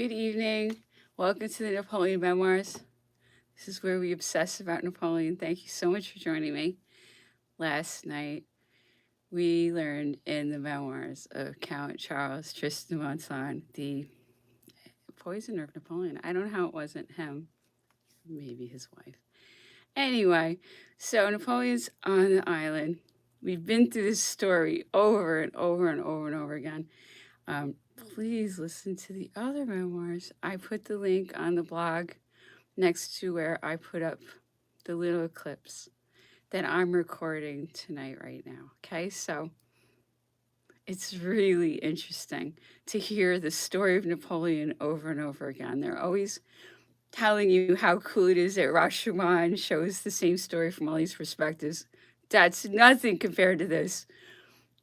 Good evening. Welcome to the Napoleon Memoirs. This is where we obsess about Napoleon. Thank you so much for joining me. Last night, we learned in the memoirs of Count Charles Tristan Monson, the poisoner of Napoleon. I don't know how it wasn't him, maybe his wife. Anyway, so Napoleon's on the island. We've been through this story over and over and over and over again. Please listen to the other memoirs. I put the link on the blog next to where I put up the little clips that I'm recording tonight right now. Okay, so it's really interesting to hear the story of Napoleon over and over again. They're always telling you how cool it is that Rashomon shows the same story from all these perspectives. That's nothing compared to this.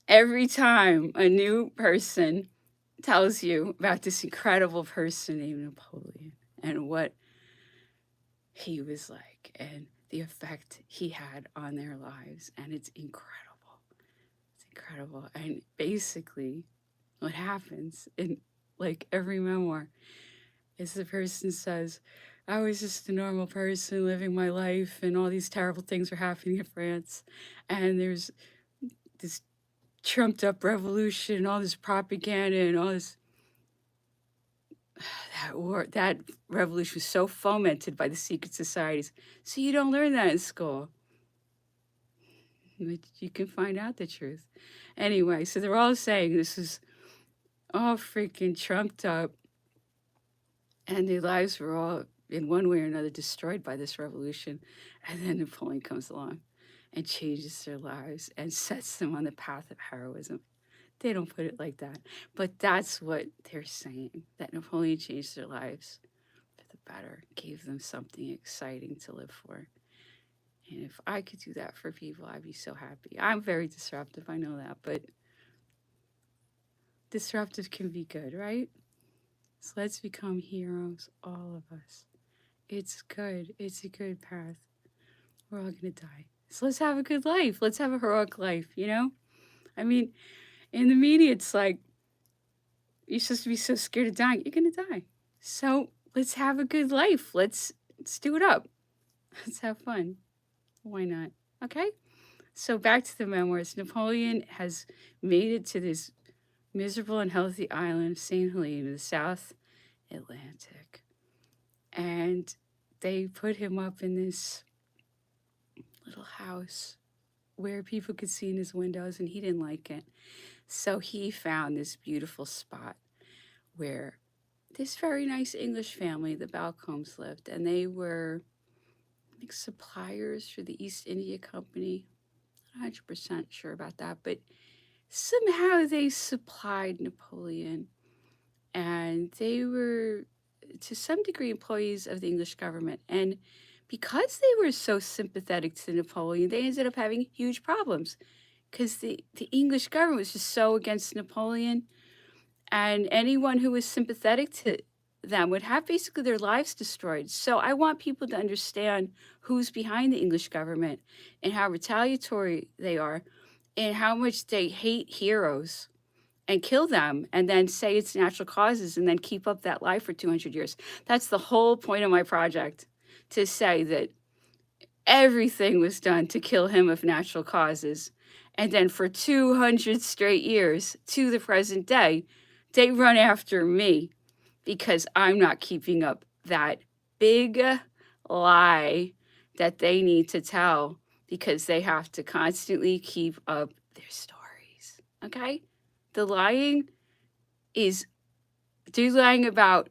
Every time a new person tells you about this incredible person named Napoleon and what he was like and the effect he had on their lives, and it's incredible. It's incredible. And basically what happens in like every memoir is the person says, I was just a normal person living my life and all these terrible things were happening in France, and there's this trumped up revolution, all this propaganda and all this that revolution was so fomented by the secret societies. So you don't learn that in school. But you can find out the truth. Anyway, so they're all saying this is all freaking trumped up. And their lives were all, in one way or another, destroyed by this revolution. And then Napoleon comes along and changes their lives and sets them on the path of heroism. They don't put it like that. But that's what they're saying, that Napoleon changed their lives for the better, gave them something exciting to live for. And if I could do that for people, I'd be so happy. I'm very disruptive, I know that, but disruptive can be good, right? So let's become heroes, all of us. It's good. It's a good path. We're all going to die. So let's have a good life. Let's have a heroic life, you know? I mean, in the media, it's like, you're supposed to be so scared of dying. You're going to die. So let's have a good life. Let's do it up. Let's have fun. Why not? Okay? So back to the memoirs. Napoleon has made it to this miserable and healthy island of St. Helena in the South Atlantic. And they put him up in this little house where people could see in his windows, and he didn't like it. So he found this beautiful spot where this very nice English family, the Balcombes, lived, and they were, I think, suppliers for the East India Company. Not 100% sure about that, but somehow they supplied Napoleon, and they were, to some degree, employees of the English government. And because they were so sympathetic to Napoleon, they ended up having huge problems because the English government was just so against Napoleon, and anyone who was sympathetic to them would have basically their lives destroyed. So I want people to understand who's behind the English government and how retaliatory they are and how much they hate heroes and kill them and then say it's natural causes and then keep up that lie for 200 years. That's the whole point of my project, to say that everything was done to kill him of natural causes. And then for 200 straight years to the present day, they run after me because I'm not keeping up that big lie that they need to tell because they have to constantly keep up their stories. Okay? The lying is, they're lying about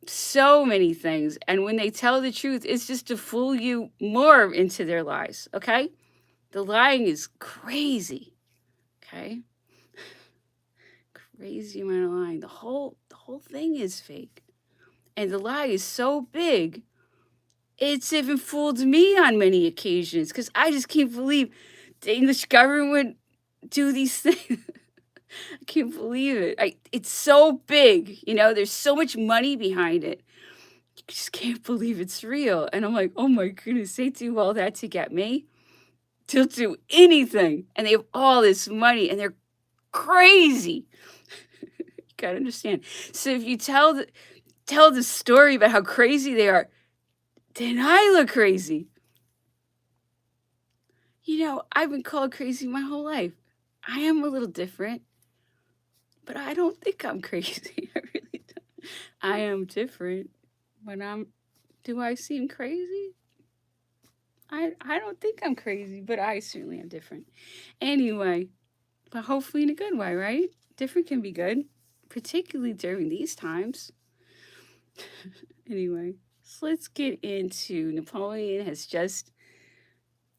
so many things. And when they tell the truth, it's just to fool you more into their lies. Okay? The lying is crazy. Okay? Crazy amount of lying. The whole thing is fake. And the lie is so big, it's even fooled me on many occasions because I just can't believe the English government would do these things. I can't believe it. It's so big, you know, there's so much money behind it. You just can't believe it's real. And I'm like, oh my goodness, they do all that to get me? They'll do anything. And they have all this money and they're crazy. gotta understand. So if you tell the story about how crazy they are, then I look crazy. You know, I've been called crazy my whole life. I am a little different, but I don't think I'm crazy. I really don't. I am different, but do I seem crazy? I don't think I'm crazy, but I certainly am different. Anyway, but hopefully in a good way, right? Different can be good, particularly during these times. Anyway, so let's get into Napoleon has just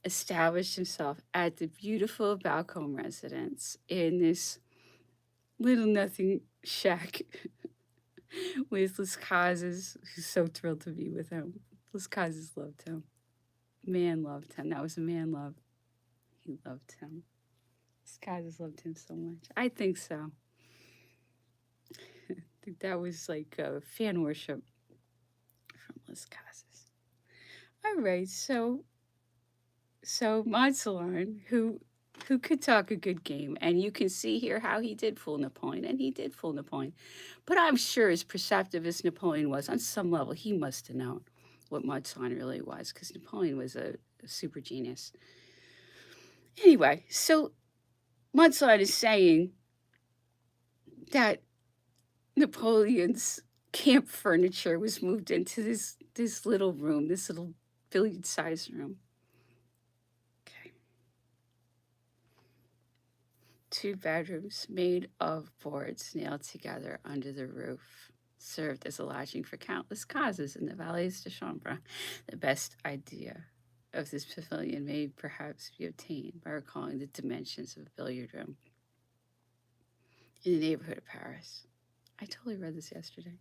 established himself at the beautiful Balcombe residence in this little nothing shack with Las Casas, who's so thrilled to be with him. Las Casas loved him. Man loved him. That was a man love. He loved him. Las Casas loved him so much. I think so. I think that was like fan worship from Las Casas. All right, so Monsalon, who could talk a good game, and you can see here how he did fool Napoleon, and he did fool Napoleon. But I'm sure as perceptive as Napoleon was, on some level, he must have known what Monsalon really was, because Napoleon was a super genius. Anyway, so Monsalon is saying that Napoleon's camp furniture was moved into this little room, this little billiard-sized room. Okay. 2 bedrooms made of boards nailed together under the roof served as a lodging for countless causes in the Valais de Chambre. The best idea of this pavilion may perhaps be obtained by recalling the dimensions of a billiard room in the neighborhood of Paris. I totally read this yesterday.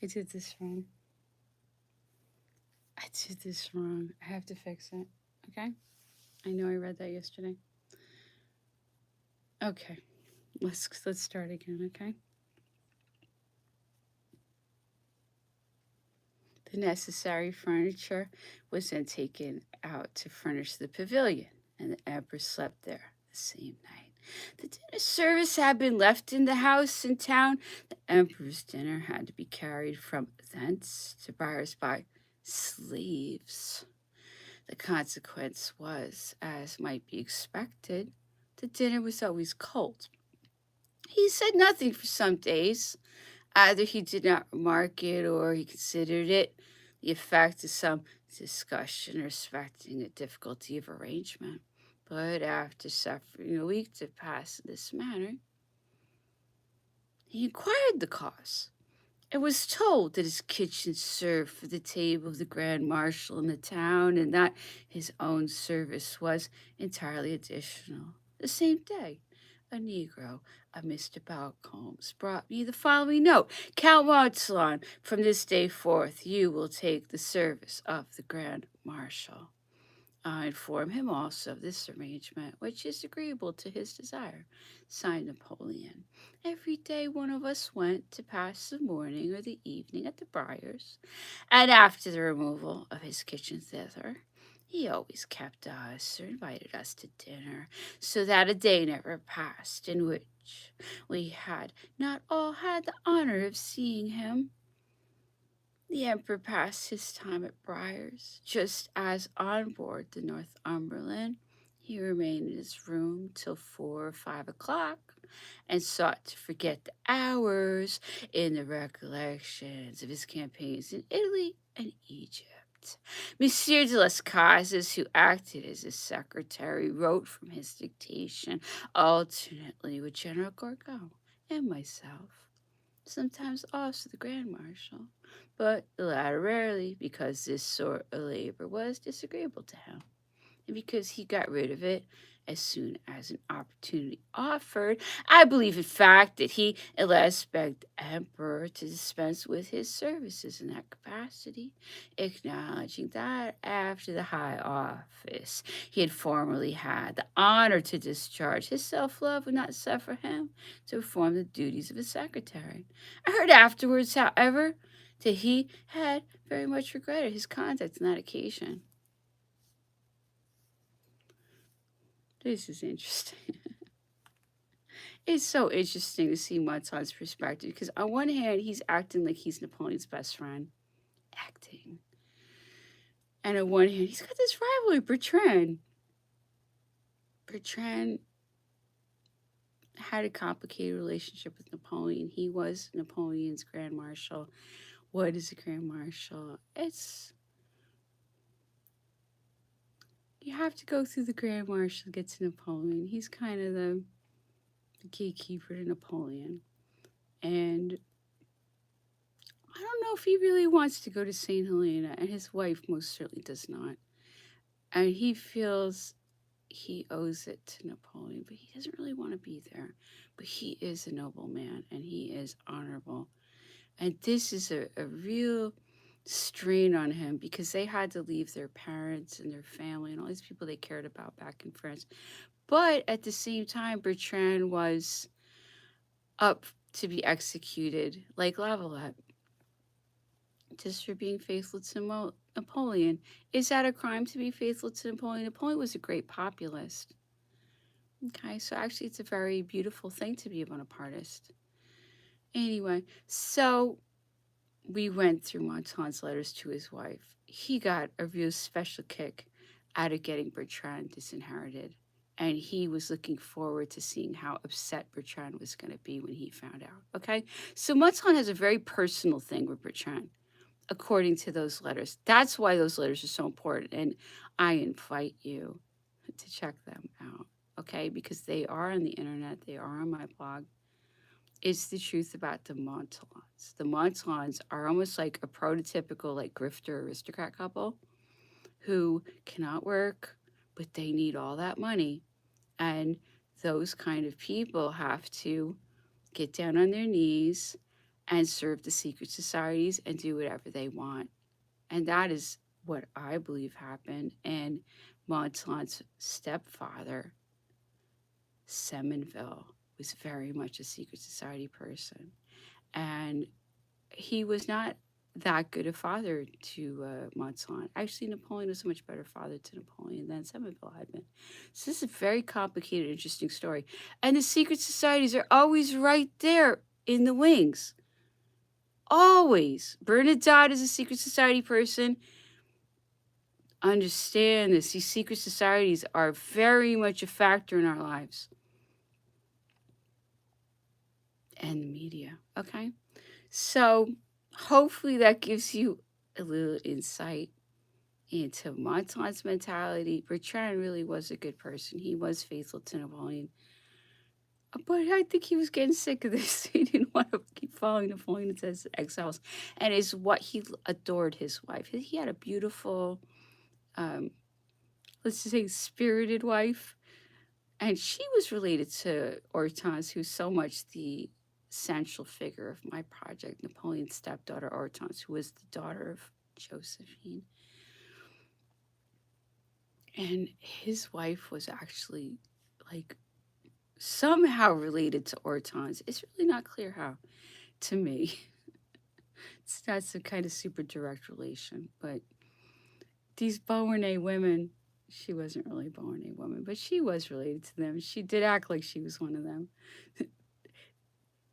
I did this wrong. I have to fix it. Okay? I know I read that yesterday. Okay. Let's start again, okay? The necessary furniture was then taken out to furnish the pavilion, and the emperor slept there the same night. The dinner service had been left in the house in town. The emperor's dinner had to be carried from thence to Briars by slaves. The consequence was, as might be expected, the dinner was always cold. He said nothing for some days. Either he did not remark it or he considered it the effect of some discussion respecting the difficulty of arrangement. But after suffering a week to pass in this manner, he inquired the cause and was told that his kitchen served for the table of the Grand Marshal in the town and that his own service was entirely additional. The same day, a Negro of Mr. Balcomb's brought me the following note. Count Monsalon, from this day forth, you will take the service of the Grand Marshal. I inform him also of this arrangement, which is agreeable to his desire. Signed, Napoleon. Every day one of us went to pass the morning or the evening at the Briars, and after the removal of his kitchen thither, he always kept us or invited us to dinner, so that a day never passed in which we had not all had the honor of seeing him. The emperor passed his time at Briars, just as on board the Northumberland. He remained in his room till 4 or 5 o'clock, and sought to forget the hours in the recollections of his campaigns in Italy and Egypt. Monsieur de las Casas, who acted as his secretary, wrote from his dictation alternately with General Gorgo and myself, sometimes also the Grand Marshal, but the latter rarely, because this sort of labor was disagreeable to him, and because he got rid of it as soon as an opportunity offered. I believe, in fact, that he at last begged the emperor to dispense with his services in that capacity, acknowledging that after the high office he had formerly had the honor to discharge, his self-love would not suffer him to perform the duties of a secretary. I heard afterwards, however, that he had very much regretted his conduct on that occasion. This is interesting. It's so interesting to see Matan's perspective because on one hand, he's acting like he's Napoleon's best friend. Acting. And on one hand, he's got this rivalry, Bertrand. Bertrand had a complicated relationship with Napoleon. He was Napoleon's Grand Marshal. What is a Grand Marshal? You have to go through the Grand Marshal to get to Napoleon. He's kind of the gatekeeper to Napoleon. And I don't know if he really wants to go to St. Helena, and his wife most certainly does not. And he feels he owes it to Napoleon, but he doesn't really want to be there. But he is a noble man, and he is honorable. And this is a real strain on him because they had to leave their parents and their family and all these people they cared about back in France. But at the same time, Bertrand was up to be executed like Lavalette, just for being faithful to Napoleon. Is that a crime to be faithful to Napoleon? Napoleon was a great populist. Okay, so actually it's a very beautiful thing to be a Bonapartist. Anyway, so we went through Montan's letters to his wife. He got a real special kick out of getting Bertrand disinherited. And he was looking forward to seeing how upset Bertrand was going to be when he found out. Okay? So Montan has a very personal thing with Bertrand, according to those letters. That's why those letters are so important. And I invite you to check them out. Okay? Because they are on the internet, they are on my blog. It's the truth about the Montans. The Montans are almost like a prototypical, like, grifter aristocrat couple who cannot work, but they need all that money. And those kind of people have to get down on their knees and serve the secret societies and do whatever they want. And that is what I believe happened. And Montan's stepfather, Semonville, was very much a secret society person. And he was not that good a father to Montan. Actually, Napoleon was a much better father to Napoleon than Semonville had been. So this is a very complicated, interesting story. And the secret societies are always right there in the wings. Always. Bernadotte is a secret society person. Understand this. These secret societies are very much a factor in our lives. And the media. Okay? So hopefully that gives you a little insight into Montan's mentality. Bertrand really was a good person. He was faithful to Napoleon. But I think he was getting sick of this. He didn't want to keep following Napoleon into his exiles. And is what he adored his wife. He had a beautiful, let's just say, spirited wife. And she was related to Hortense, who's so much the central figure of my project, Napoleon's stepdaughter, Hortense, who was the daughter of Josephine. And his wife was actually, like, somehow related to Hortense. It's really not clear how, to me. It's not some kind of super direct relation. But these Beauharnais women, she wasn't really a Beauharnais woman, but she was related to them. She did act like she was one of them.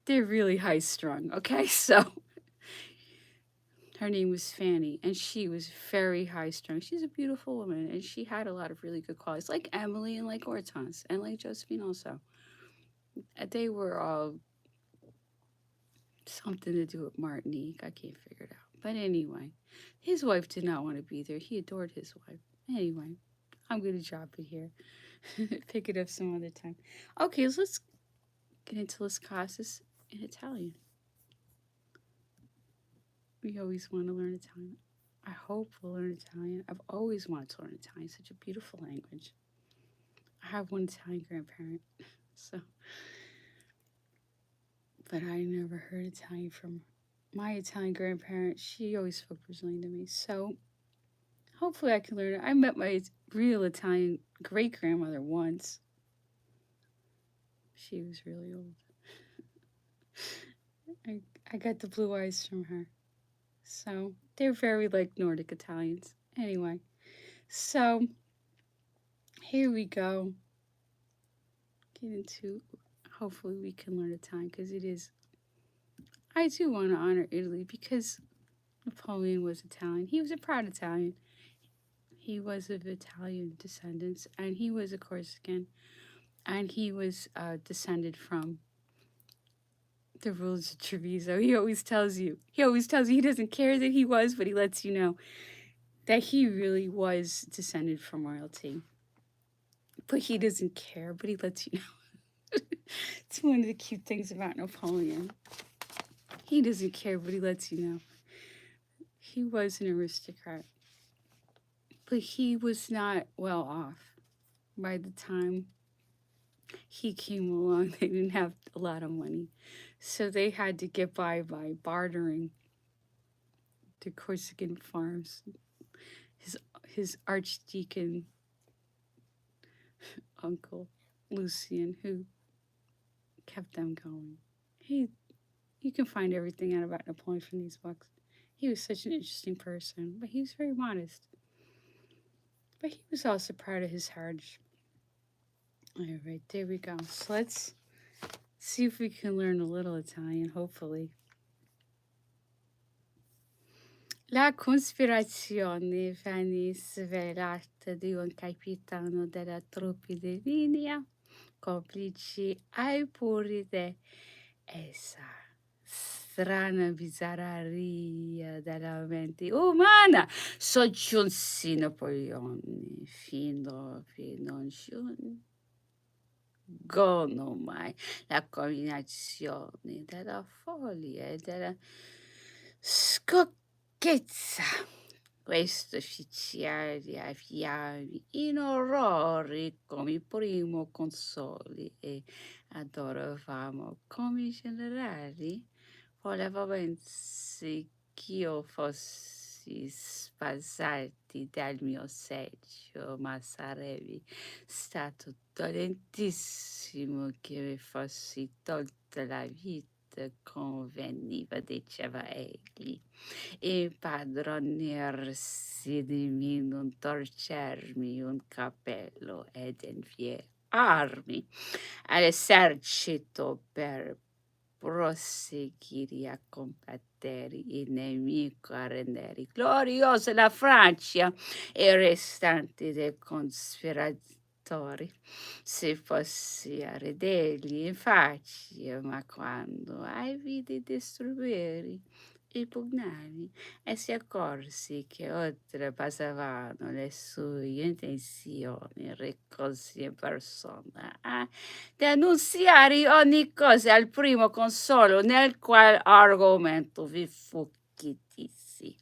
They're really high strung, okay? So her name was Fanny, and she was very high strung. She's a beautiful woman, and she had a lot of really good qualities, like Emily and like Hortense, and like Josephine also. They were all something to do with Martinique. I can't figure it out. But anyway, his wife did not want to be there. He adored his wife. Anyway, I'm going to drop it here. Pick it up some other time. Okay, so let's get into Las Casas in Italian. We always want to learn Italian. I hope we'll learn Italian. I've always wanted to learn Italian. Such a beautiful language. I have one Italian grandparent, so... But I never heard Italian from my Italian grandparent. She always spoke Brazilian to me. So hopefully I can learn it. I met my real Italian great-grandmother once. She was really old. I got the blue eyes from her. So they're very like Nordic Italians. Anyway, so here we go. Get into hopefully we can learn Italian, because it is, I do want to honor Italy because Napoleon was Italian. He was a proud Italian. He was of Italian descendants, and he was a Corsican, and he was descended from the rulers of Treviso. He always tells you he doesn't care that he was, but he lets you know that he really was descended from royalty. But he doesn't care, but he lets you know. It's one of the cute things about Napoleon. He doesn't care, but he lets you know. He was an aristocrat, but he was not well off. By the time he came along, they didn't have a lot of money. So they had to get by bartering the Corsican farms. His archdeacon uncle, Lucian, who kept them going. You can find everything out about Napoleon from these books. He was such an interesting person, but he was very modest. But he was also proud of his heritage. All right, there we go. So let's see if we can learn a little Italian, hopefully. La cospirazione venne svelata di un capitano della truppa di linea, complici ai puri di essa strana bizzarria della mente umana, soggiunse Napoleone fino non giungono mai la combinazione della follia e della schizza. Questo ufficiali avviavi in orrori come primo consoli e adoravamo come generali. Voleva pensi ch'io fossi spasati dal mio seggio, ma sarebbe stato dolentissimo che mi fossi tolta la vita, conveniva, diceva egli, impadronersi di me, non torcermi un cappello ed inviarmi all'esercito per proseguire a combattere il nemico, a rendere gloriosa la Francia e i restanti dei conspiratori. Se fossi a redergli in faccia, ma quando ai vidi distribuire i pugnali e si accorsi che oltrepassavano le sue intenzioni, ricorsi in persona a denunziare ogni cosa al primo consolo, nel qual argomento vi fu chi dissi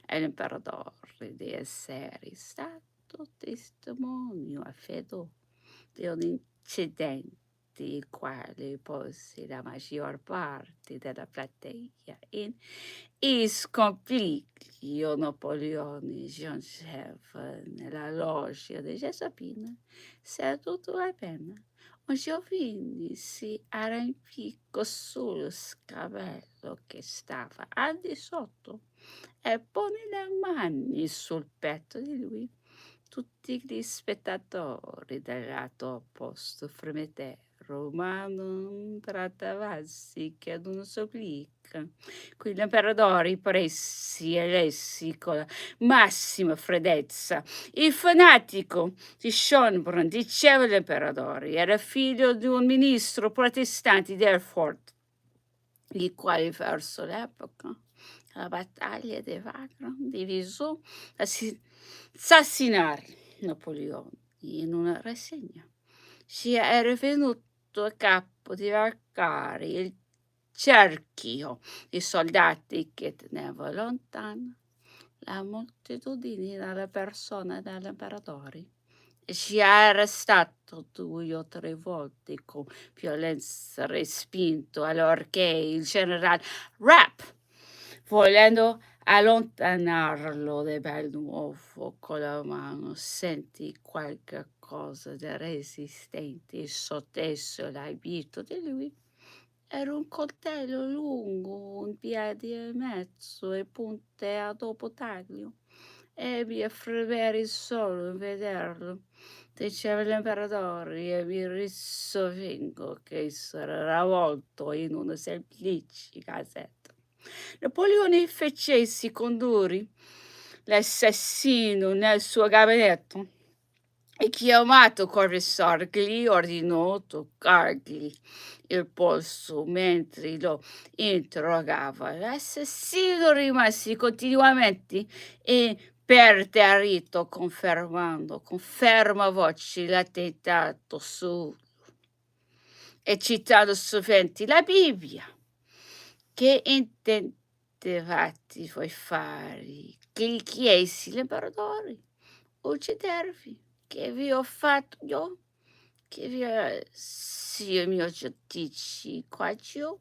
all'imperatore di essere stato testimonio a fede di un incidente il quale posi la maggior parte della platea in scompiglio. Napoleone giungeva nella loggia di Giuseppina seduto a penna. Un giovine si arrampicò sullo scavello che stava al di sotto e pone le mani sul petto di lui. Tutti gli spettatori del lato opposto fremettero, ma non trattavasi che ad una supplica. Qui l'imperatore pressi e lessi con la massima freddezza. Il fanatico di Schönbrunn, diceva l'imperatore, era figlio di un ministro protestante di Erfurt, il quale verso l'epoca la battaglia di Wagram divisò assassinare Napoleone in una rassegna. Si era venuto a capo di varcare il cerchio di soldati che teneva lontano la moltitudine dalla persona dell'imperatore. Si era stato 2 o 3 volte con violenza respinto, allorché il generale Rapp, volendo allontanarlo di bel nuovo con la mano, sentì qualche cosa di resistente sotteso l'abito di lui. Era un coltello lungo, 1 piede e mezzo e punte a dopo taglio. Ebbi a fremere solo in vederlo. Diceva l'imperatore, e vi risovengo che sarà ravolto in una semplice casetta. Napoleone fece condurre l'assassino nel suo gabinetto e chiamato Corvisor gli ordinò toccargli il polso mentre lo interrogava. L'assassino rimase continuamente imperterrito, confermando con ferma voce l'attentato su e citando sovente la Bibbia. Che intendevate voi fare? Che gli chiesi l'imperatore. Uccidervi, che vi ho fatto io? Che vi sia il mio giudice qua giù?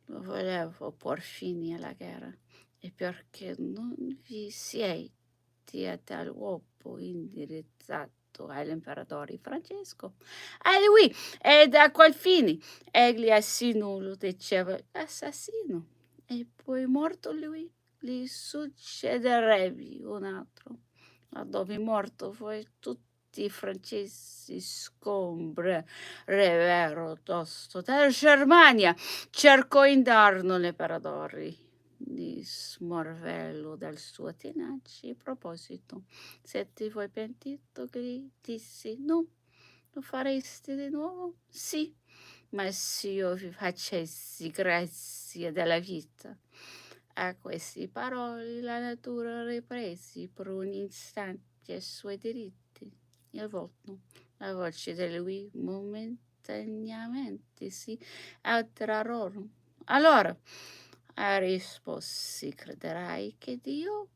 Volevo por fine alla guerra e perché non vi siete a tal uopo indirizzato all'imperatore Francesco. A lui e da qual fine egli assassino lo diceva assassino e poi morto lui gli succederebbe un altro. Laddove morto voi tutti i francesi scombrerebbero tosto dalla Germania. Cercò indarno l'imperatore di smorvello dal suo tenace proposito. Siete voi pentito? Gli dissi. No, lo fareste di nuovo? Sì, ma se io vi facessi grazia della vita. A queste parole la natura riprese per un istante ai suoi diritti. Il volto, la voce di lui momentaneamente si alterarono. Allora, risposi, crederai che Dio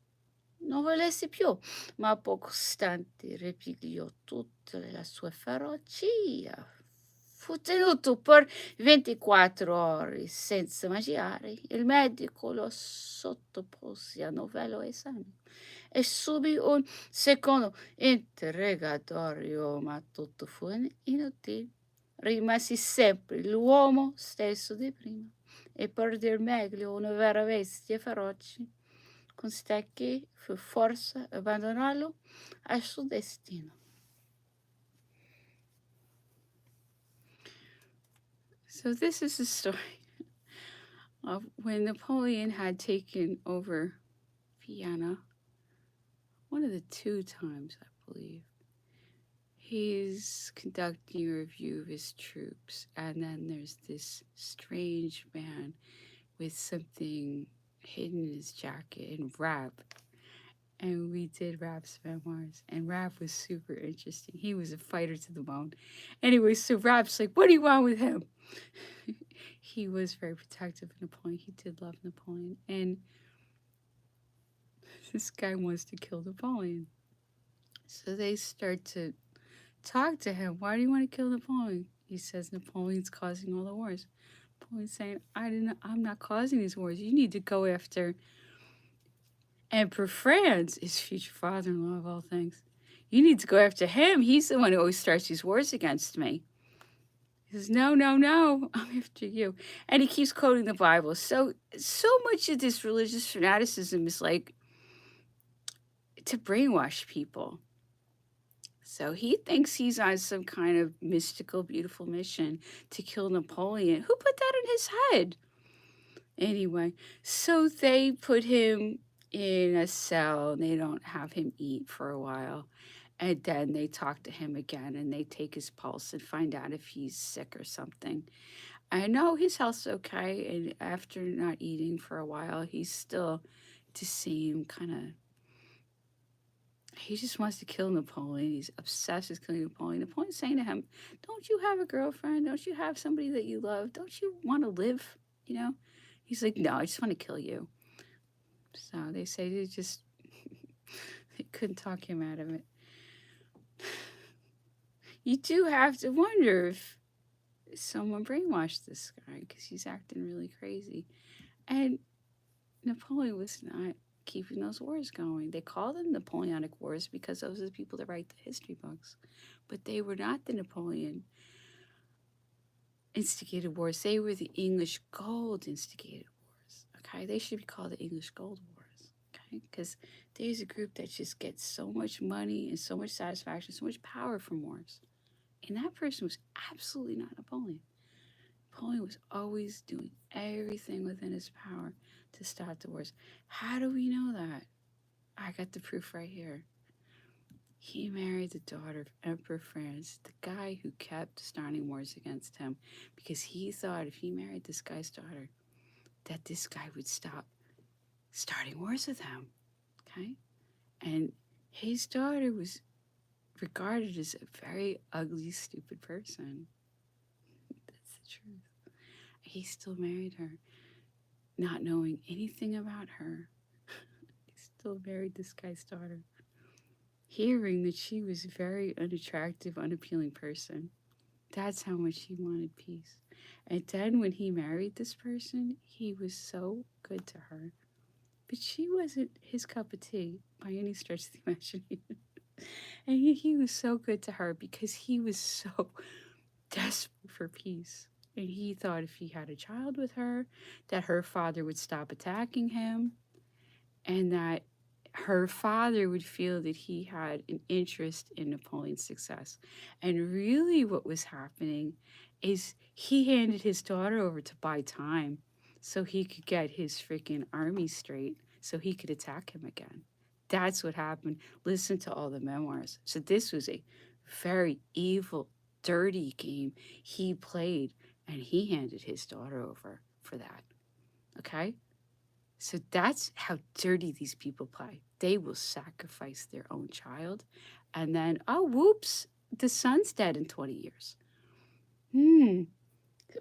non volesse più, ma a poco istante ripigliò tutta la sua ferocia. Fu tenuto per 24 ore senza mangiare. Il medico lo sottopose a novello esame e subì un secondo interrogatorio, ma tutto fu inutile. Rimasi sempre l'uomo stesso di prima e per dir meglio una vera bestia feroce. Consta che fu forza abbandonarlo al suo destino. So this is the story of when Napoleon had taken over Vienna, one of the 2 times, I believe. He's conducting a review of his troops, and then there's this strange man with something hidden in his jacket and rap. And we did Rap's memoirs, and Rap was super interesting. He was a fighter to the bone. Anyway, so Rap's like, what do you want with him? He was very protective of Napoleon. He did love Napoleon. And this guy wants to kill Napoleon. So they start to talk to him. Why do you want to kill Napoleon? He says Napoleon's causing all the wars. Napoleon's saying, I'm not causing these wars. You need to go after Emperor Franz, his future father-in-law of all things. You need to go after him. He's the one who always starts these wars against me. He says, no, I'm after you. And he keeps quoting the Bible. So much of this religious fanaticism is like to brainwash people. So he thinks he's on some kind of mystical, beautiful mission to kill Napoleon. Who put that in his head? Anyway, so they put him in a cell and they don't have him eat for a while. And then they talk to him again and they take his pulse and find out if he's sick or something. I know his health's okay. And after not eating for a while, he's still the same kind of. He just wants to kill Napoleon. He's obsessed with killing Napoleon. Napoleon's saying to him, don't you have a girlfriend? Don't you have somebody that you love? Don't you want to live? You know? He's like, no, I just want to kill you. So they say they just, they couldn't talk him out of it. You do have to wonder if someone brainwashed this guy because he's acting really crazy. And Napoleon was not keeping those wars going. They call them Napoleonic Wars because those are the people that write the history books. But they were not the Napoleon instigated wars. They were the English gold instigated wars. Okay, they should be called the English Gold Wars. Okay, okay? Because there's a group that just gets so much money and so much satisfaction, so much power from wars. And that person was absolutely not Napoleon. Napoleon was always doing everything within his power to stop the wars. How do we know that? I got the proof right here. He married the daughter of Emperor Franz, the guy who kept starting wars against him, because he thought if he married this guy's daughter, that this guy would stop starting wars with him. Okay? And his daughter was regarded as a very ugly, stupid person. That's the truth. He still married her, not knowing anything about her. He still married this guy's daughter, hearing that she was a very unattractive, unappealing person. That's how much he wanted peace. And then when he married this person, he was so good to her. But she wasn't his cup of tea by any stretch of the imagination. And he was so good to her because he was so desperate for peace. And he thought if he had a child with her, that her father would stop attacking him, and that her father would feel that he had an interest in Napoleon's success. And really what was happening is he handed his daughter over to buy time so he could get his freaking army straight so he could attack him again. That's what happened. Listen to all the memoirs. So this was a very evil, dirty game he played, and he handed his daughter over for that. Okay? So that's how dirty these people play. They will sacrifice their own child, and then, oh, whoops, the son's dead in 20 years.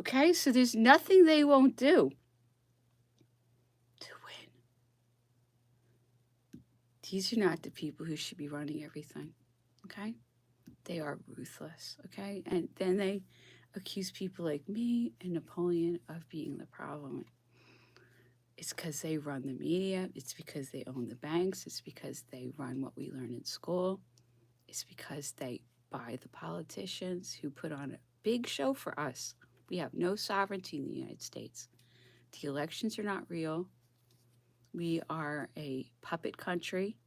Okay, so there's nothing they won't do to win. These are not the people who should be running everything, okay? They are ruthless, okay? And then they accuse people like me and Napoleon of being the problem. It's because they run the media. It's because they own the banks. It's because they run what we learn in school. It's because they buy the politicians who put on a big show for us. We have no sovereignty in the United States. The elections are not real. We are a puppet country.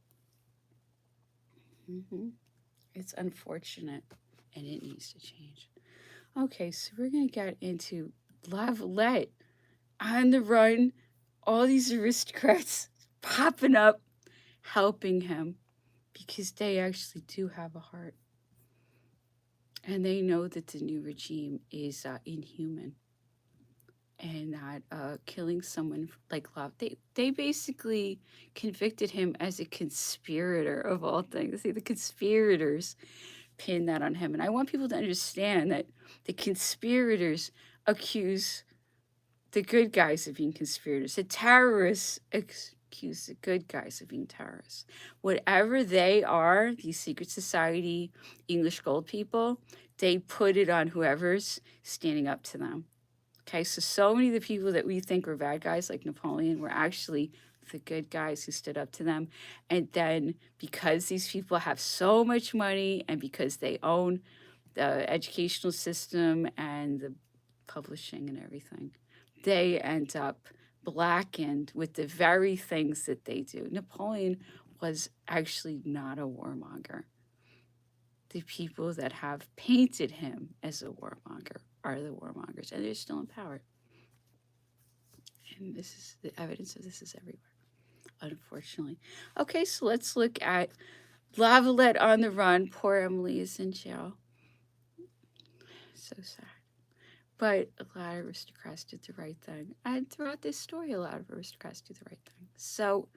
It's unfortunate, and it needs to change. Okay, so we're going to get into Lavalette on the run. All these aristocrats popping up, helping him, because they actually do have a heart. And they know that the new regime is inhuman. And that killing someone like Love, they basically convicted him as a conspirator of all things. See, the conspirators pin that on him. And I want people to understand that the conspirators accuse the good guys of being conspirators. The terrorists accuse the good guys of being terrorists. Whatever they are, these secret society, English gold people, they put it on whoever's standing up to them. Okay, so many of the people that we think were bad guys, like Napoleon, were actually the good guys who stood up to them. And then because these people have so much money and because they own the educational system and the publishing and everything, they end up blackened with the very things that they do. Napoleon was actually not a warmonger. The people that have painted him as a warmonger are the warmongers, and they're still in power. And this is the evidence of this is everywhere, unfortunately. Okay, so let's look at Lavalette on the run. Poor Emily is in jail. So sad. But a lot of aristocrats did the right thing. And throughout this story, a lot of aristocrats do the right thing. So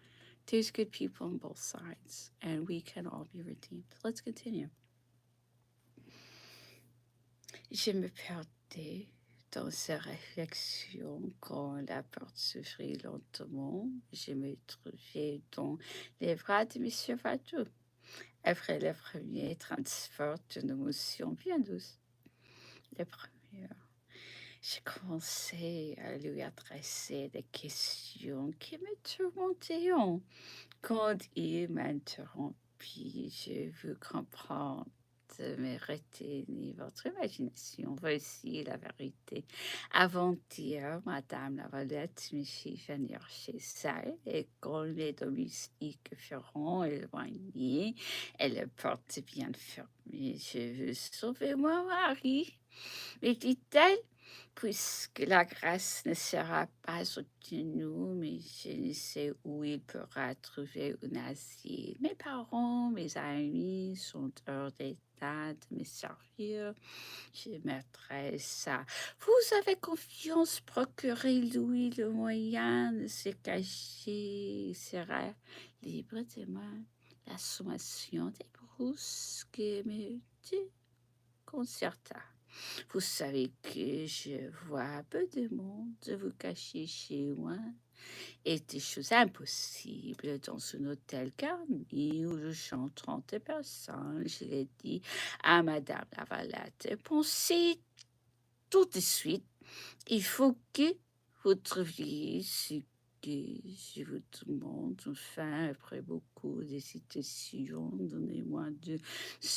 there's good people on both sides, and we can all be redeemed. Let's continue. Je me perdais dans ces réflexions quand la porte s'ouvrit lentement. Je me trouvais dans les bras de M. Fatou. Après le premier transport d'une émotion bien douce. Le premier. J'ai commencé à lui adresser des questions qui me tourmentaient. Quand il m'interrompit, je veux comprendre mais retenez votre imagination. Voici la vérité. Avant-hier, Madame Lavalette me fit venir chez elle et quand les domestiques furent éloignés et la porte bien fermée, je veux sauver mon mari, me dit-elle. Puisque la grâce ne sera pas obtenue, mais je ne sais où il pourra trouver un asile. Mes parents, mes amis sont hors d'état de me servir. Je mettrai ça. Vous avez confiance, procurez-lui le moyen de se cacher. Il sera libre de moi. La sommation des brousses que me déconcerta. Vous savez que je vois peu de monde vous cacher chez moi. Et des choses impossibles dans un hôtel garni où je chante 30 personnes. Je l'ai dit à Madame Lavalette. Pensez tout de suite. Il faut que vous trouviez ce que je vous demande. Enfin, après beaucoup d'hésitations, donnez-moi 2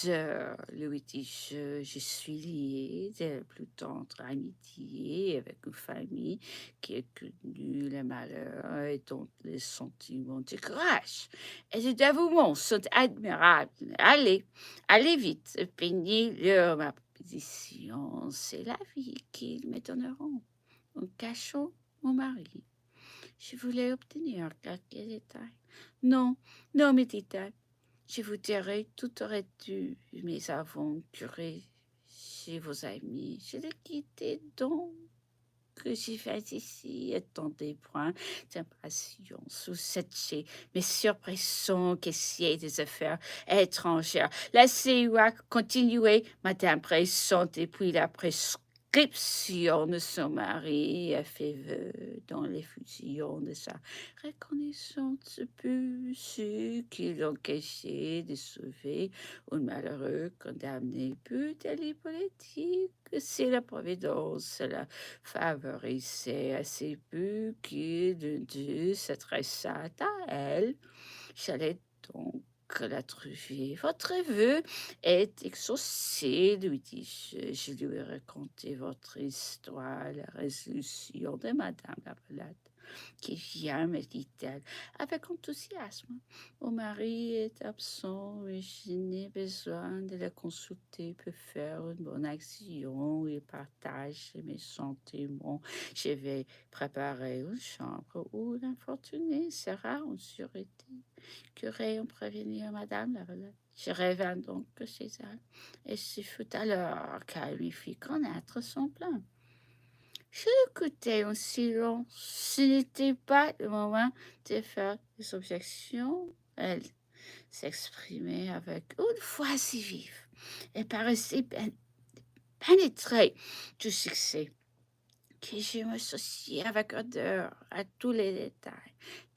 heures. Lui dis-je, je suis liée de la plus tendre amitié avec une famille qui a connu le malheur et dont les sentiments de courage et de dévouement sont admirables. Allez, allez vite, peignez-leur ma position. C'est la vie qu'ils me donneront en cachant mon mari. Je voulais obtenir quelques détails. Non, non, me dit-elle. Je vous dirai tout aurait dû, mais avant curé chez vos amis. Je l'ai quitté donc que j'y fais ici. Attendez point d'impatience. Vous êtes mes surpressions caissier des affaires étrangères. Laissez-moi continuer, Madame Bresson, depuis la prescription de son mari a fait vœu dans l'effusion de sa reconnaissance pour ceux qui l'ont caché de sauver un malheureux condamné pour délit politique. C'est la providence, la favorisait assez peu que l'un d'eux s'adressât à elle. J'allais donc la trouver. Votre vœu est exaucé, lui dis-je. Je lui ai raconté votre histoire, la résolution de Madame Lavalette, qui vient, me dit-elle, avec enthousiasme. Mon mari est absent et je n'ai besoin de le consulter pour faire une bonne action. Il partage mes sentiments. Je vais préparer une chambre où l'infortuné sera en sûreté. Curé en prévenir Madame Lavalette. Je revins donc chez elle, et ce fut alors qu'elle lui fit connaître son plan. Je l'écoutais en silence. Ce n'était pas le moment de faire des objections. Elle s'exprimait avec une voix si vive et paraissait pénétrée du succès que je m'associais avec ardeur à tous les détails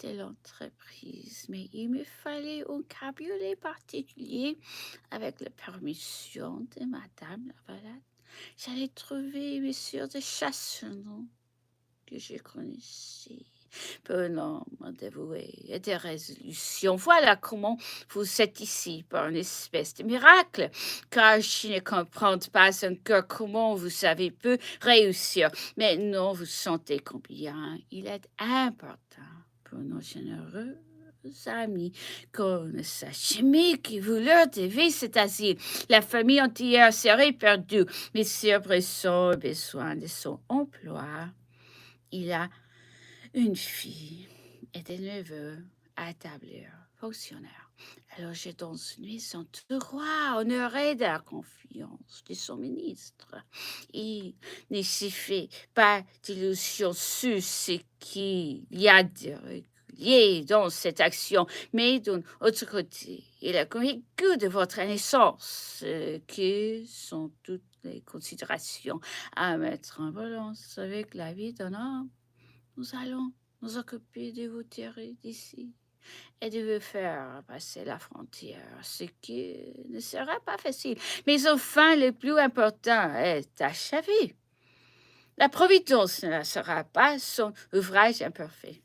de l'entreprise. Mais il me fallait un cabriolet particulier avec la permission de Madame Lavalette. J'allais trouver Monsieur de Chassenot, que je connaissais, pour un homme dévoué et de résolution. Voilà comment vous êtes ici par une espèce de miracle, car je ne comprends pas encore comment vous avez pu réussir. Mais non, vous sentez combien il est important pour nos généreux amis qu'on ne sache jamais que vous leur devez cet asile. La famille entière serait perdue. Monsieur Bresson a besoin de son emploi. Il a une fille et des neveux à établir, fonctionnaires. Alors j'ai dans une maison de roi, honoré de la confiance de son ministre. Il ne s'y fait pas d'illusion sur ce qu'il y a de régulier dans cette action, mais d'un autre côté, il a convaincu de votre naissance, que sont toutes les considérations à mettre en balance avec la vie d'un homme. Nous allons nous occuper de vous tirer d'ici et de vous faire passer la frontière, ce qui ne sera pas facile. Mais enfin, le plus important est achevé. La providence ne sera pas son ouvrage imparfait.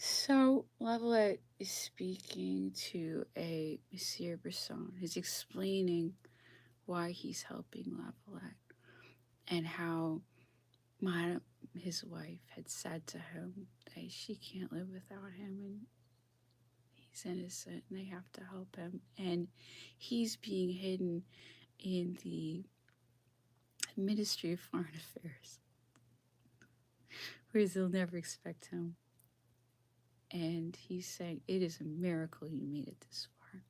So, Levelette is speaking to a Monsieur Brisson. He's explaining why he's helping Lavalette and how my his wife had said to him that she can't live without him and he's innocent and they have to help him. And he's being hidden in the Ministry of Foreign Affairs, where they'll never expect him. And he's saying, it is a miracle you made it this far.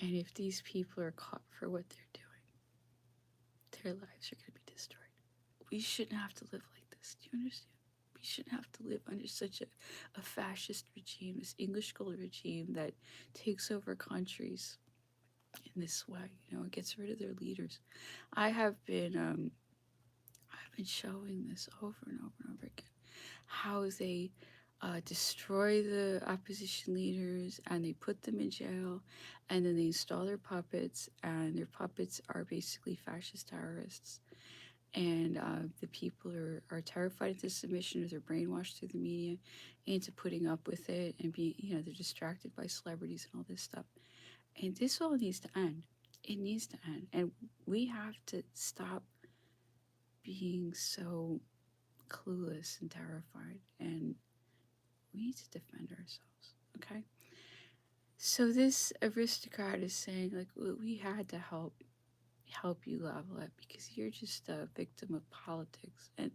And if these people are caught for what they're doing, their lives are going to be destroyed. We shouldn't have to live like this. Do you understand? We shouldn't have to live under such a fascist regime, this English gold regime that takes over countries in this way. You know, it gets rid of their leaders. I've been showing this over and over and over again, how they destroy the opposition leaders and they put them in jail, and then they install their puppets, and their puppets are basically fascist terrorists. And the people are terrified into submission, or they're brainwashed through the media into putting up with it, and they're distracted by celebrities and all this stuff. And this all needs to end. It needs to end. And we have to stop being so clueless and terrified, and we need to defend ourselves, okay? So this aristocrat is saying, like, we had to help you, Lavalette, because you're just a victim of politics. And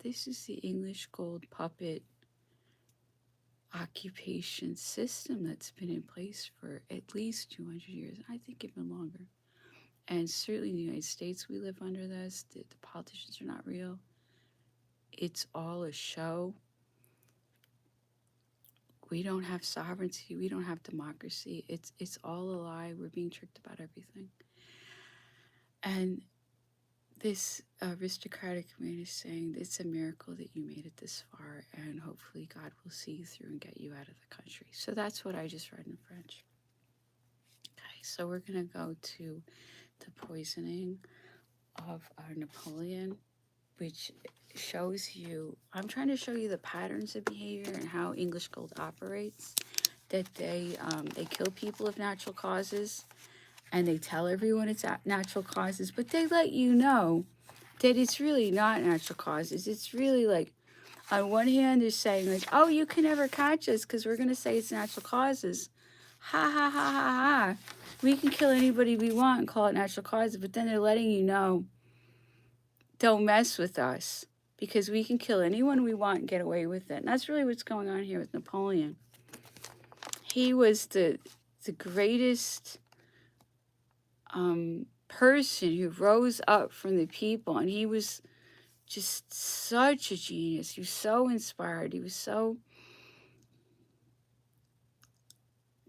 this is the English gold puppet occupation system that's been in place for at least 200 years. I think even longer. And certainly in the United States, we live under this. The politicians are not real. It's all a show. We don't have sovereignty. We don't have democracy. It's all a lie. We're being tricked about everything. And this aristocratic man is saying it's a miracle that you made it this far, and hopefully God will see you through and get you out of the country. So that's what I just read in French. Okay, so we're going to go to the poisoning of Napoleon, which shows you, I'm trying to show you the patterns of behavior and how English gold operates, that they kill people of natural causes, and they tell everyone it's natural causes, but they let you know that it's really not natural causes. It's really like, on one hand, they're saying like, oh, you can never catch us because we're going to say it's natural causes. Ha, ha, ha, ha, ha. We can kill anybody we want and call it natural causes, but then they're letting you know, don't mess with us because we can kill anyone we want and get away with it. And that's really what's going on here with Napoleon. He was the greatest person who rose up from the people, and he was just such a genius. He was so inspired. He was so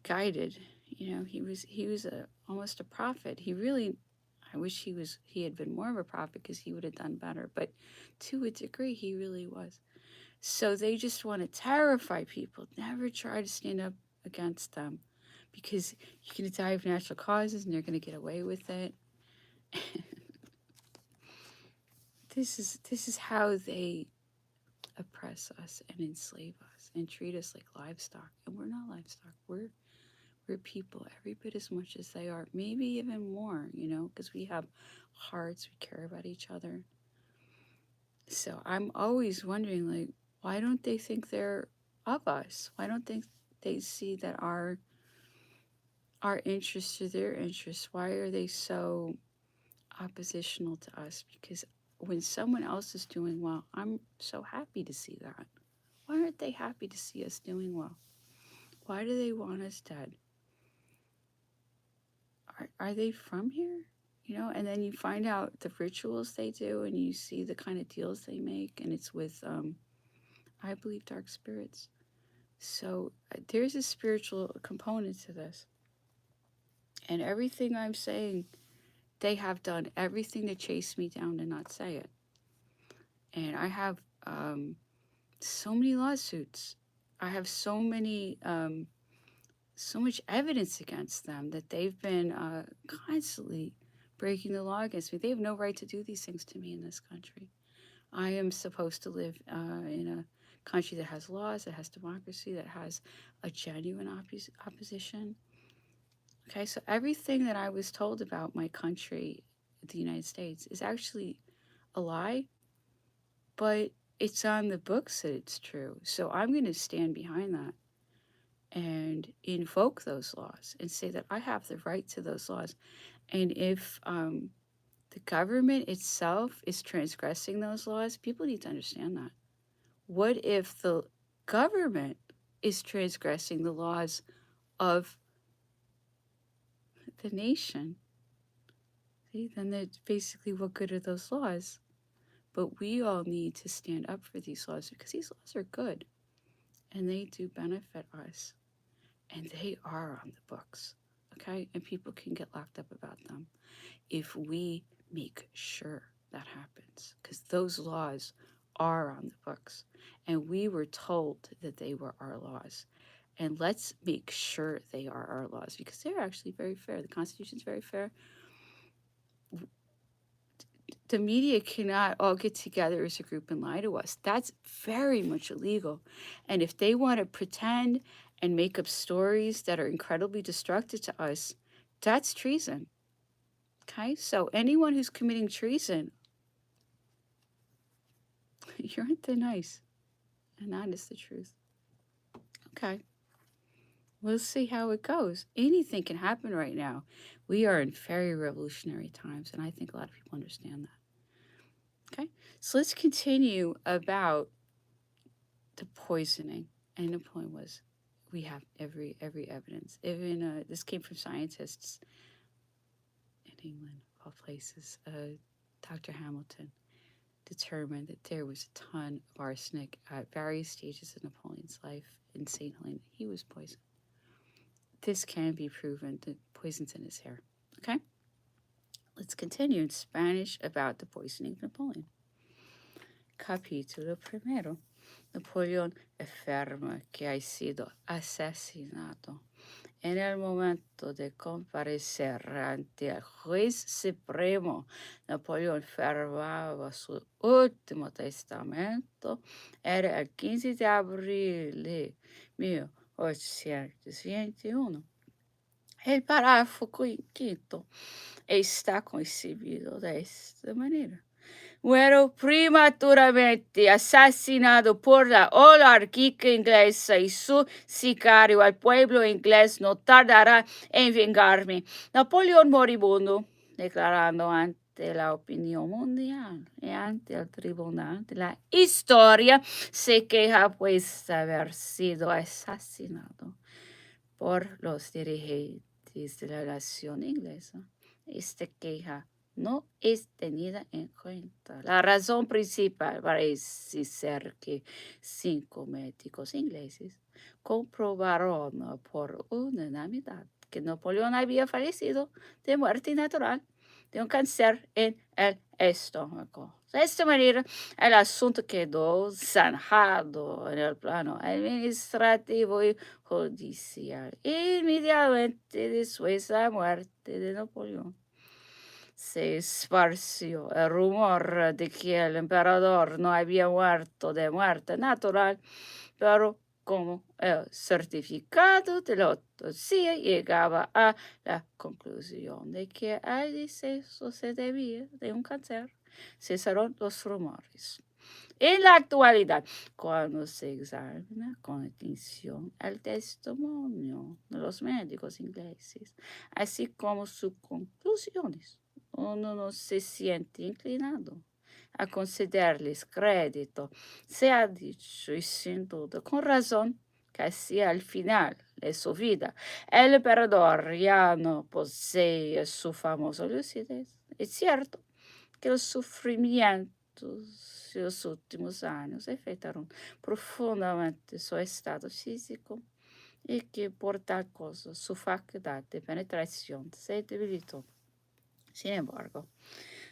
guided. You know, he was almost a prophet. He really, I wish he had been more of a prophet because he would have done better. But to a degree, he really was. So they just want to terrify people. Never try to stand up against them because you're going to die of natural causes and they're going to get away with it. This is how they oppress us and enslave us and treat us like livestock. And we're not livestock. We're people every bit as much as they are, maybe even more, because we have hearts, we care about each other. So I'm always wondering, like, why don't they think they're of us? Why don't they see that our interests are their interests? Why are they so oppositional to us? Because when someone else is doing well, I'm so happy to see that. Why aren't they happy to see us doing well? Why do they want us dead? Are they from here? And then you find out the rituals they do, and you see the kind of deals they make, and it's with, I believe, dark spirits. So there's a spiritual component to this. And everything I'm saying, they have done everything to chase me down to not say it. And I have so many lawsuits. I have so much evidence against them that they've been constantly breaking the law against me. They have no right to do these things to me in this country. I am supposed to live in a country that has laws, that has democracy, that has a genuine opposition. Okay, so everything that I was told about my country, the United States, is actually a lie, but it's on the books that it's true. So I'm going to stand behind that and invoke those laws and say that I have the right to those laws. And if the government itself is transgressing those laws, people need to understand that. What if the government is transgressing the laws of the nation? See, then that's basically what good are those laws? But we all need to stand up for these laws because these laws are good and they do benefit us and they are on the books, okay? And people can get locked up about them if we make sure that happens, because those laws are on the books and we were told that they were our laws. And let's make sure they are our laws because they're actually very fair. The Constitution is very fair. The media cannot all get together as a group and lie to us. That's very much illegal. And if they want to pretend and make up stories that are incredibly destructive to us, that's treason. Okay, so anyone who's committing treason, you're not that nice. And that is the truth. Okay, we'll see how it goes. Anything can happen right now. We are in very revolutionary times, and I think a lot of people understand that. Okay, so let's continue about the poisoning. And the point was, we have every evidence. Even this came from scientists in England, of all places. Dr. Hamilton determined that there was a ton of arsenic at various stages of Napoleon's life in St. Helena. He was poisoned. This can be proven. The poison's in his hair. Okay? Let's continue in Spanish about the poisoning of Napoleon. Capítulo primero. Napoleón afirma que ha sido asesinado. En el momento de comparecer ante el juez supremo, Napoleón firmaba su último testamento. Era el 15 de abril de 1821. El párrafo quinto está concebido de esta manera. Muero prematuramente asesinado por la oligarquía inglesa y su sicario al pueblo inglés no tardará en vengarme. Napoleón moribundo, declarando ante la opinión mundial y ante el tribunal de la historia, se queja pues de haber sido asesinado por los dirigentes de la nación inglesa. Esta queja no es tenida en cuenta. La razón principal parece ser que 5 médicos ingleses comprobaron por unanimidad que Napoleón había fallecido de muerte natural de un cáncer en el estómago. De esta manera, el asunto quedó zanjado en el plano administrativo y judicial. Inmediatamente después de la muerte de Napoleón, se esparció el rumor de que el emperador no había muerto de muerte natural, pero como el certificado de la autopsia llegaba a la conclusión de que el deceso se debía de un cáncer, cesaron los rumores. En la actualidad, cuando se examina con atención el testimonio de los médicos ingleses, así como sus conclusiones, uno no se siente inclinado a concederles crédito. Se ha dicho, y sin duda con razón, que hacia el final de su vida el emperador ya no posee su famosa lucidez. Es cierto que los sufrimientos de los últimos años afectaron profundamente su estado físico y que por tal cosa su facultad de penetración se debilitó. Sin embargo,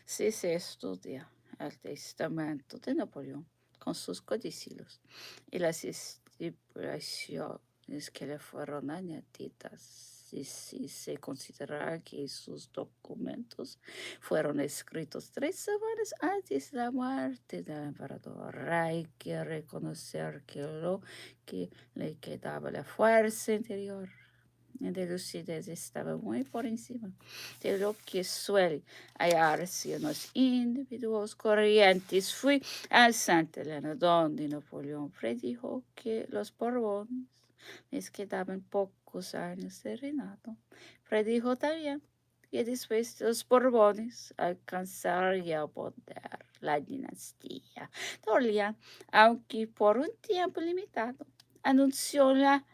si se estudia el testamento de Napoleón con sus codicilios y las estipulaciones que le fueron añadidas si se considera que sus documentos fueron escritos 3 semanas antes de la muerte del emperador. Hay que reconocer que lo que le quedaba la fuerza interior de lucidez estaba muy por encima de lo que suele hallarse en los individuos corrientes. Fui a Santa Elena, donde Napoleón predijo que los Borbones les quedaban pocos años de reinado. Predijo también que después de los Borbones alcanzaría el poder la dinastía de Orleans, aunque por un tiempo limitado. Anunció la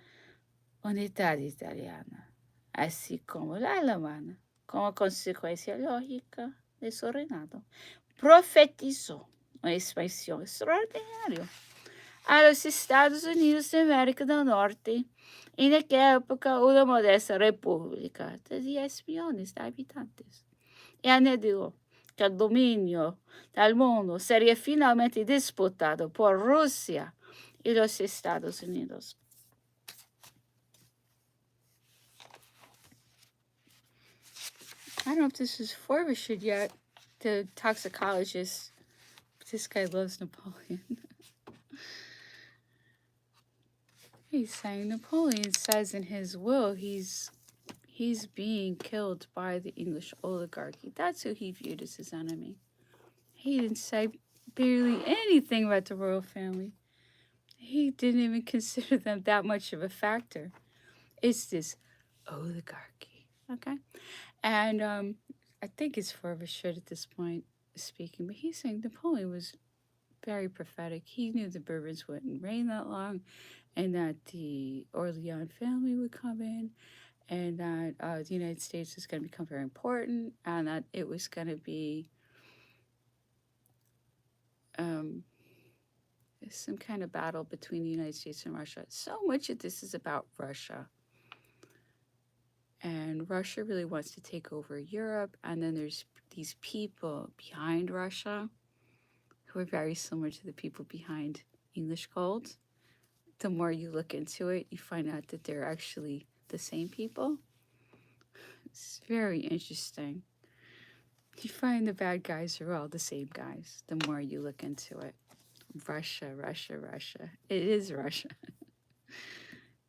unidad italiana, así como la alemana, como consecuencia lógica de su reinado. Profetizó una expansión extraordinaria a los Estados Unidos de América del Norte. En aquella época, una modesta república de 10 millones de habitantes. Y añadió que el dominio del mundo sería finalmente disputado por Rusia y los Estados Unidos. I don't know if this is Forbushid yet, the toxicologist. This guy loves Napoleon. He's saying Napoleon says in his will he's being killed by the English oligarchy. That's who he viewed as his enemy. He didn't say barely anything about the royal family. He didn't even consider them that much of a factor. It's this oligarchy, okay? And I think it's Forbushid at this point speaking, but he's saying Napoleon was very prophetic. He knew the Bourbons wouldn't reign that long, and that the Orleans family would come in, and that the United States was going to become very important, and that it was going to be some kind of battle between the United States and Russia. So much of this is about Russia. And Russia really wants to take over Europe, and then there's these people behind Russia who are very similar to the people behind English gold. The more you look into it, you find out that they're actually the same people. It's very interesting. You find the bad guys are all the same guys the more you look into it. Russia, Russia, Russia. It is Russia.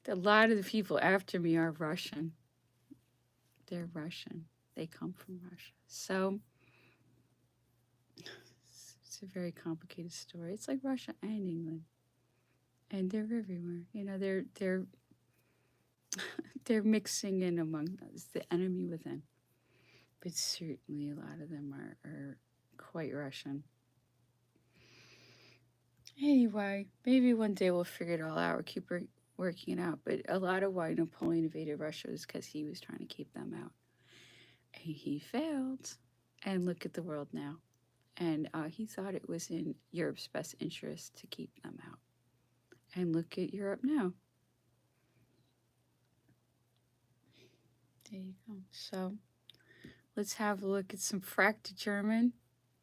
A lot of the people after me are Russian. They're Russian. They come from Russia. So it's a very complicated story. It's like Russia and England. And they're everywhere. You know, they're mixing in among us, the enemy within. But certainly a lot of them are quite Russian. Anyway, maybe one day we'll figure it all out or keep working it out. But a lot of why Napoleon invaded Russia was because he was trying to keep them out. And he failed. And look at the world now. And he thought it was in Europe's best interest to keep them out. And look at Europe now. There you go. So let's have a look at some Fracked German,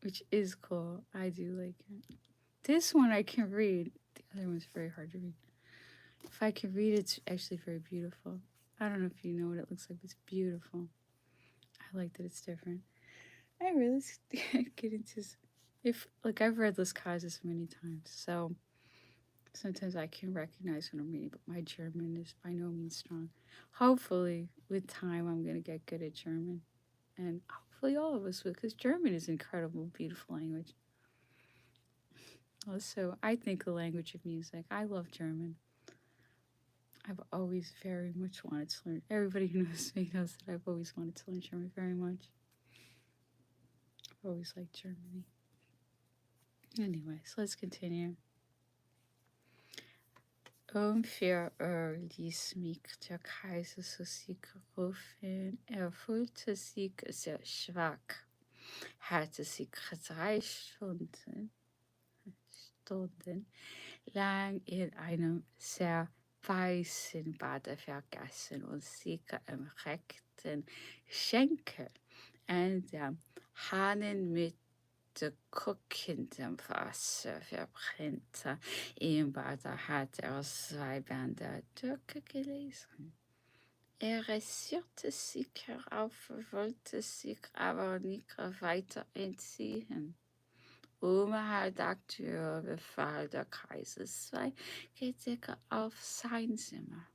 which is cool. I do like it. This one I can read. The other one's very hard to read. If I can read, it's actually very beautiful. I don't know if you know what it looks like, but it's beautiful. I like that it's different. Anyway, let's get into I've read Las Casas many times, so sometimes I can recognize when I'm reading, but my German is by no means strong. Hopefully, with time, I'm going to get good at German. And hopefully all of us will, because German is an incredible, beautiful language. Also, I think the language of music. I love German. I've always very much wanted to learn. Everybody who knows me knows that I've always wanted to learn German very much. I've always liked Germany. Anyway, so let's continue. Ließ mich der Kaiser zu sich rufen. Fühlte sich sehr schwach, hatte sich 3 Stunden lang in einem sehr weißen Bade vergessen und sich im rechten Schenkel an dem Hahn mit guckendem Wasser verbrannte. Im Bade hat 2 Bände Türke gelesen. Er rasierte sich herauf, wollte sich aber nicht weiter entziehen. Oberhalb der Tür befahl der Kaiser 2 Kritiker auf sein Zimmer.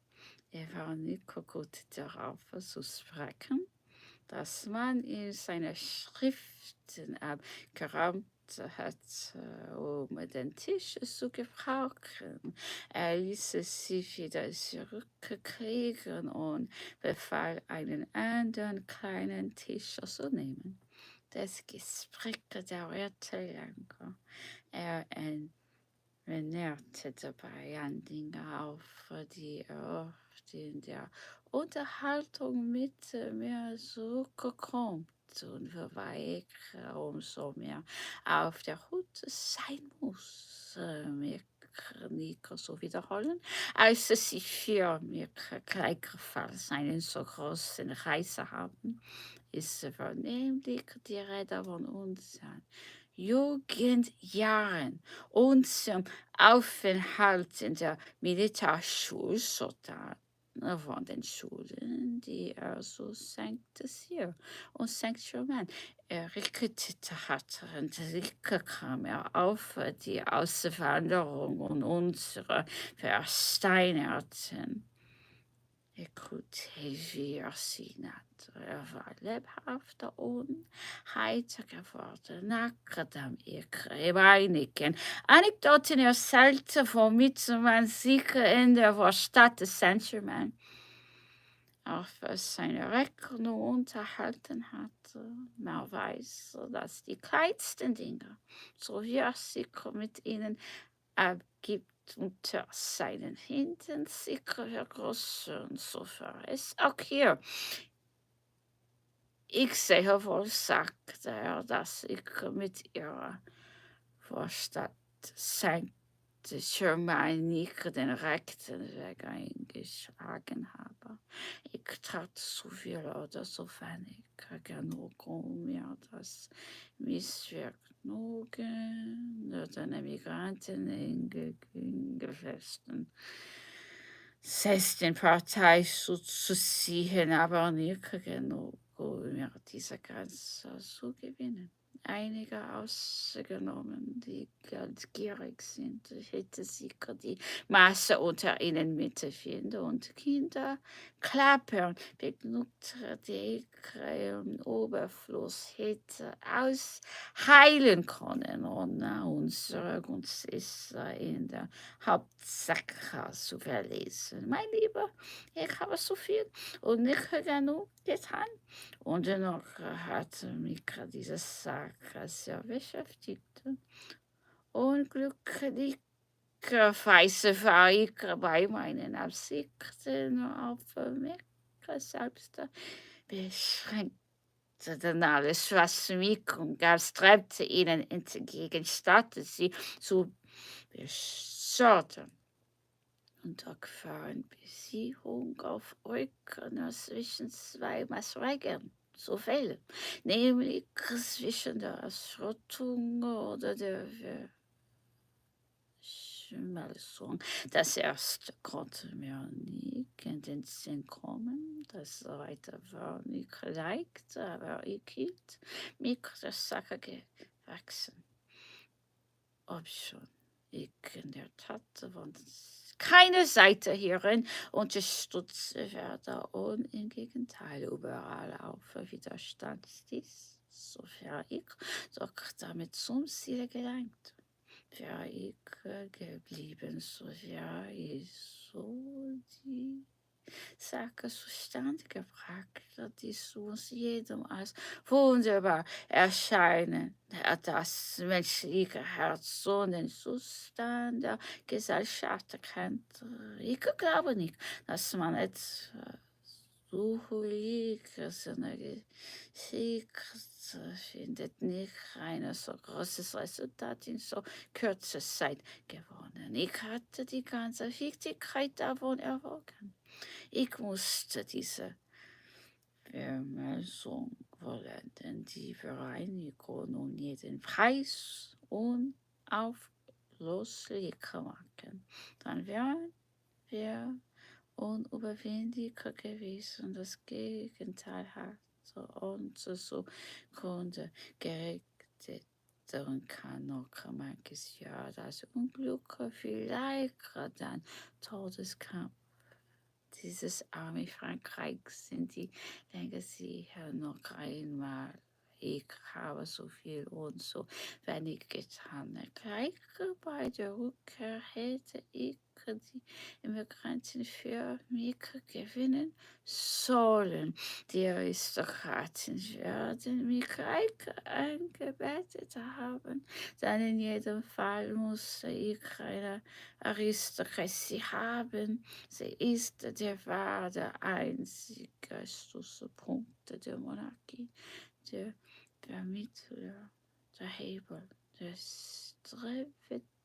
Er war nicht gut darauf zu sprechen, dass man ihm seine Schriften abgeräumt hat, um den Tisch zu gebrauchen. Er ließ sie wieder zurückkriegen und befahl, einen anderen kleinen Tisch zu nehmen. Das Gespräch dauerte lange. Er erinnerte dabei an Dinge auf, die er oft in der Unterhaltung mit mir zurückkommt und wobei ich umso mehr auf der Hut sein muss, mich nicht zu wiederholen, als sie für mich gleichfalls einen so großen Reise haben, ist vornehmlich die Rede von unseren Jugendjahren, unserem Aufenthalt in der Militärschulsoldaten von den Schulen, die er so St. Cyr und St. Germain errichtet hat. Und kam er auf die Auswanderung und unsere Versteinerten. Écoutez, wir sie nannte. Er war lebhafter und heiter geworden, nachdem ich einigen Anekdoten erzählte, womit man sich in der Stadt Saint-Germain auf seine Rechnung unterhalten hatte. Man weiß, dass die kleinsten Dinge, so wie er sich mit ihnen abgibt, unter seinen Händen sich vergrößern, so war es auch hier. Ich sehe wohl, sagte er, dass ich mit ihrer Vorstadt St. Germain nicht den rechten Weg eingeschlagen habe. Ich tat so viel oder so wenig genug, um mir das Missvergnügen den Emigranten entgegengesetzten Partei zu ziehen, aber nicht genug, um mir diese Grenze zu gewinnen. Einige ausgenommen, die geldgierig sind, hätte sicher die Masse unter ihnen mitfinden und Kinder klappern, begnügt die im Oberfluss hätte ausheilen können. Und unsere Gunst ist in der Hauptsache zu verlesen. Mein Lieber, ich habe so viel und nicht genug getan. Und dennoch hat mich diese Sache sehr beschäftigt. Unglücklicherweise war ich bei meinen Absichten auf mich selbst beschränkt. Denn alles, was mich umgab, strebte ihnen entgegen, statt sie zu beschützen. Und da waren Beziehung auf euch zwischen zwei Maßregeln zu wählen, nämlich zwischen der Schrottung oder der Verschmelzung. Das erste konnte mir nie in den Sinn kommen, das zweite war nicht leicht, aber ich hielt mich der Sache gewachsen. Obschon ich in der Tat von keine Seite hierin unterstützt werde und im Gegenteil überall auf Widerstand stieß, sofern ich doch damit zum Ziel gelangt. Wäre ich geblieben, so wäre ich so die Sache zustande gebracht, die uns jedem als wunderbar erscheinen. Das menschliche Herz so den Zustand der Gesellschaft kennt. Ich glaube nicht, dass man etwas Ruhiges in der Geschichte findet, nicht ein so großes Resultat in so kurzer Zeit gewonnen. Ich hatte die ganze Wichtigkeit davon erwogen. Ich musste diese Vermessung wollen, denn die Vereinigung um jeden Preis unauflöslich machen. Dann wären wir unüberwindlicher gewesen. Das Gegenteil hatte uns so Gründe gerichtet. Und kann noch manches Jahr das Unglück vielleicht dann Todeskampf dieses Armee Frankreichs sind die, denke sie, noch einmal. Ich habe so viel und so wenig getan. Gleich bei der Rückkehr hätte ich die Immigranten für mich gewinnen sollen. Die Aristokraten werden mich gleich eingebettet haben. Dann in jedem Fall muss ich eine Aristokratie haben. Sie ist der einzige Schlüsselpunkt der Monarchie, der Vermittler, der Hebel, der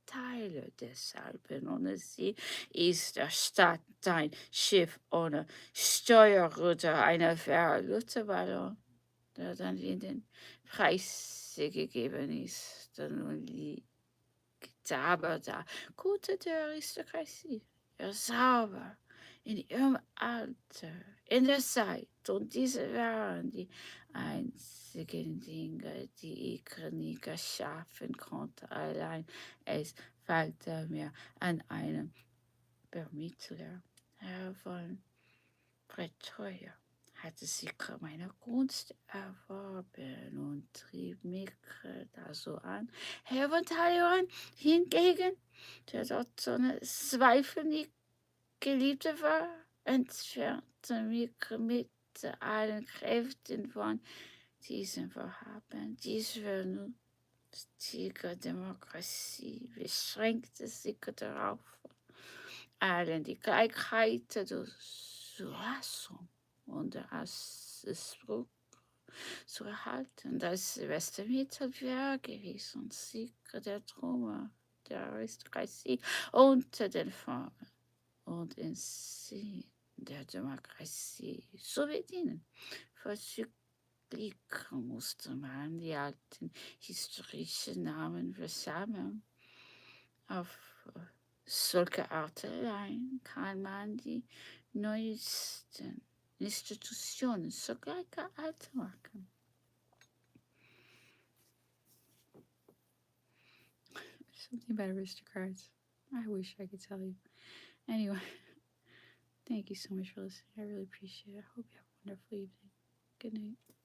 Teile deshalb. Ohne sie ist der Staat ein Schiff ohne Steuerruder, eine Verluteballon, der dann in den Preis gegeben ist. Nun liegt aber da gute der Aristokratie, ja sauber, in ihrem Alter, in der Zeit. Und diese waren die einzigen Dinge, die ich nie schaffen konnte. Allein es fehlte mir an einem Vermittler, Herr von Pretoria. Hatte sich meine Gunst erworben und trieb mich da so an. Herr von Talion hingegen, der dort so eine Zweifel nicht Geliebte war, entfernte mich mit allen Kräften von diesem Vorhaben. Dies war nur die Demokratie, beschränkte sich darauf, allen die Gleichheit der Zulassung und der Ausdruck zu erhalten. Das beste Mittel wäre gewesen, Sieg der Trümmer der Aristokratie unter den Formen und in Sinn der Demokratie zu bedienen. Vorzüglich musste man die alten historischen Namen versammeln. Auf solche Art allein kann man die neuesten Institutionen sogleich alt machen. Something about aristocrats. I wish I could tell you. Anyway, thank you so much for listening. I really appreciate it. I hope you have a wonderful evening. Good night.